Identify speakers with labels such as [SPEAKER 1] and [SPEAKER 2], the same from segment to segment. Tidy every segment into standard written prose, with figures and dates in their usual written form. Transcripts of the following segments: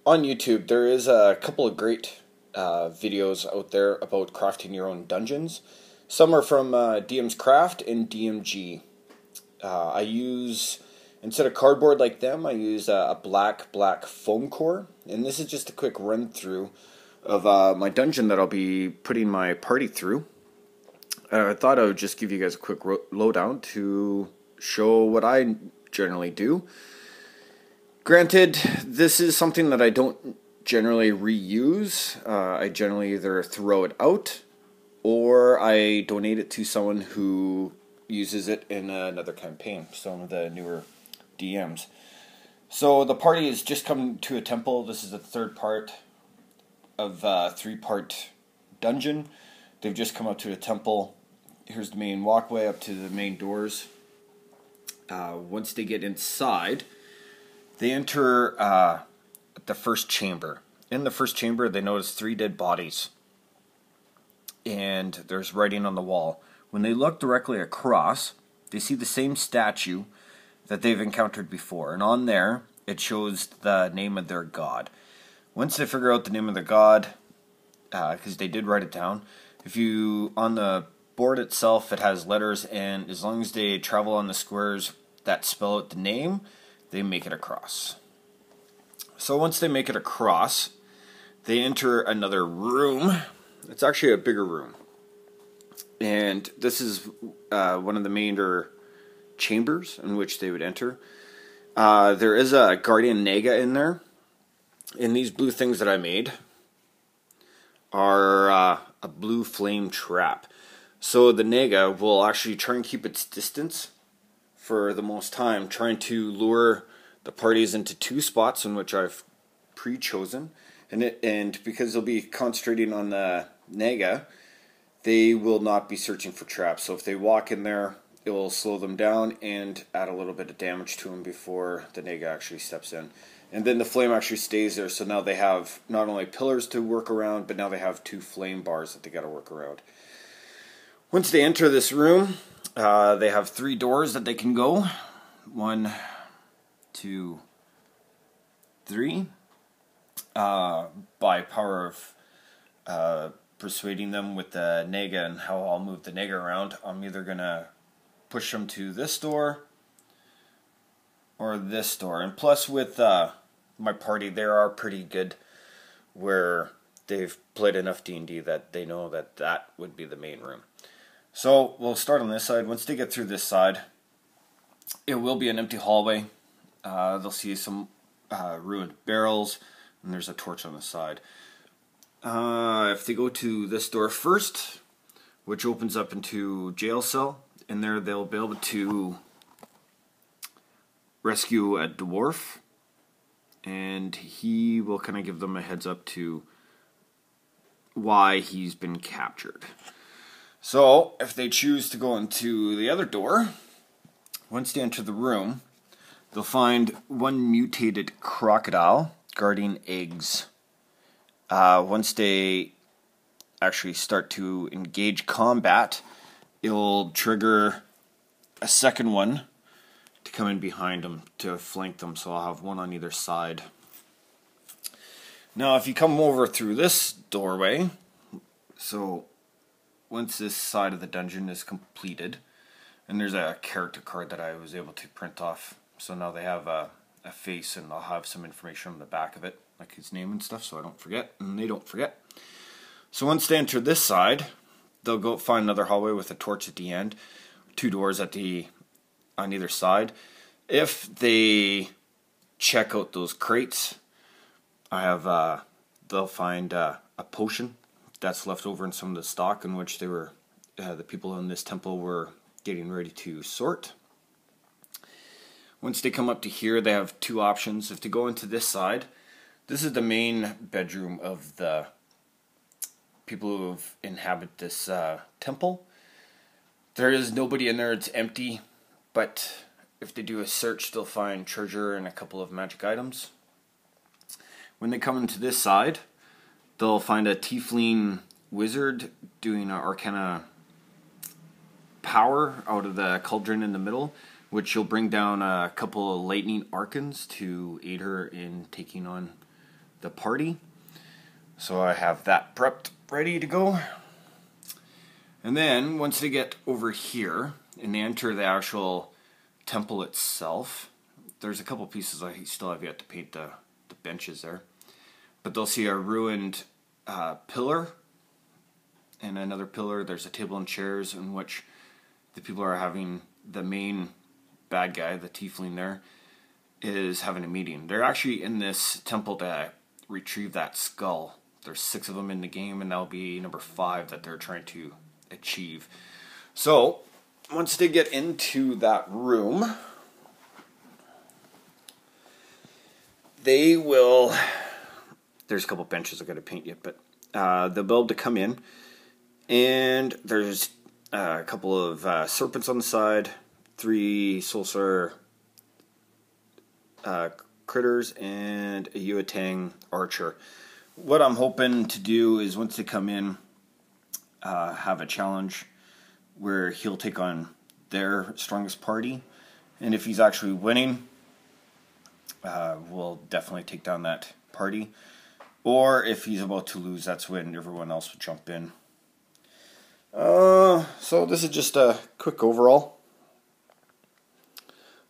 [SPEAKER 1] On YouTube, there is a couple of great videos out there about crafting your own dungeons. Some are from theDMsCraft and DMG. I use, instead of cardboard like them, I use a black foam core. And this is just a quick run through of my dungeon that I'll be putting my party through. I thought I would just give you guys a quick lowdown to show what I generally do. Granted, this is something that I don't generally reuse. I generally either throw it out or I donate it to someone who uses it in another campaign, some of the newer DMs. So the party has just come to a temple. This is the third part of a three-part dungeon. They've just come up to a temple. Here's the main walkway up to the main doors. Once they get inside, they enter the first chamber. In the first chamber, they notice 3 dead bodies. And there's writing on the wall. When they look directly across, they see the same statue that they've encountered before. And on there, it shows the name of their god. Once they figure out the name of their god, because they did write it down, on the board itself, it has letters, and as long as they travel on the squares that spell out the name, they make it across. So once they make it across, they enter another room. It's actually a bigger room. And this is one of the main chambers in which they would enter. There is a guardian naga in there. And these blue things that I made are a blue flame trap. So the naga will actually try and keep its distance for the most time, trying to lure the parties into 2 spots in which I've pre-chosen, and because they'll be concentrating on the naga, they will not be searching for traps. So if they walk in there, it will slow them down and add a little bit of damage to them before the naga actually steps in. And then the flame actually stays there, so now they have not only pillars to work around, but now they have 2 flame bars that they got to work around. Once they enter this room, they have 3 doors that they can go. 1, 2, 3. By power of persuading them with the naga and how I'll move the naga around, I'm either going to push them to this door or this door. And plus with my party, they are pretty good where they've played enough D&D that they know that that would be the main room. So we'll start on this side. Once they get through this side, it will be an empty hallway. They'll see some ruined barrels, and there's a torch on the side. If they go to this door first, which opens up into jail cell, in there they'll be able to rescue a dwarf, and he will kind of give them a heads up to why he's been captured. So, if they choose to go into the other door, once they enter the room, they'll find 1 mutated crocodile guarding eggs. Once they actually start to engage combat, it'll trigger a second one to come in behind them to flank them, so I'll have 1 on either side. Now, if you come over through this doorway, so once this side of the dungeon is completed, and there's a character card that I was able to print off, so now they have a face, and I'll have some information on the back of it, like his name and stuff, so I don't forget, and they don't forget. So once they enter this side, they'll go find another hallway with a torch at the end, 2 doors on either side. If they check out those crates, they'll find a potion that's left over in some of the stock in which they were, the people in this temple were getting ready to sort. Once they come up to here, they have 2 options. If they go into this side, this is the main bedroom of the people who inhabit this temple. There is nobody in there, it's empty, but if they do a search, they'll find treasure and a couple of magic items. When they come into this side, they'll find a tiefling wizard doing an arcana power out of the cauldron in the middle, which will bring down a couple of lightning archons to aid her in taking on the party. So I have that prepped, ready to go. And then once they get over here and they enter the actual temple itself, there's a couple pieces I still have yet to paint the benches there. But they'll see a ruined pillar and another pillar. There's a table and chairs in which the people are having, the main bad guy, the tiefling there, is having a meeting. They're actually in this temple to retrieve that skull. There's 6 of them in the game, and that'll be number 5 that they're trying to achieve. So once they get into that room, they will, there's a couple benches I've got to paint yet, but they'll be able to come in, and there's a couple of serpents on the side, 3 Soulsar critters, and a Yuetang archer. What I'm hoping to do is once they come in, have a challenge where he'll take on their strongest party, and if he's actually winning, we'll definitely take down that party. Or if he's about to lose, that's when everyone else will jump in. So this is just a quick overall.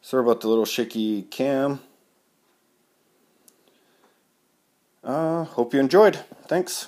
[SPEAKER 1] Sorry about the little shaky cam. Hope you enjoyed. Thanks.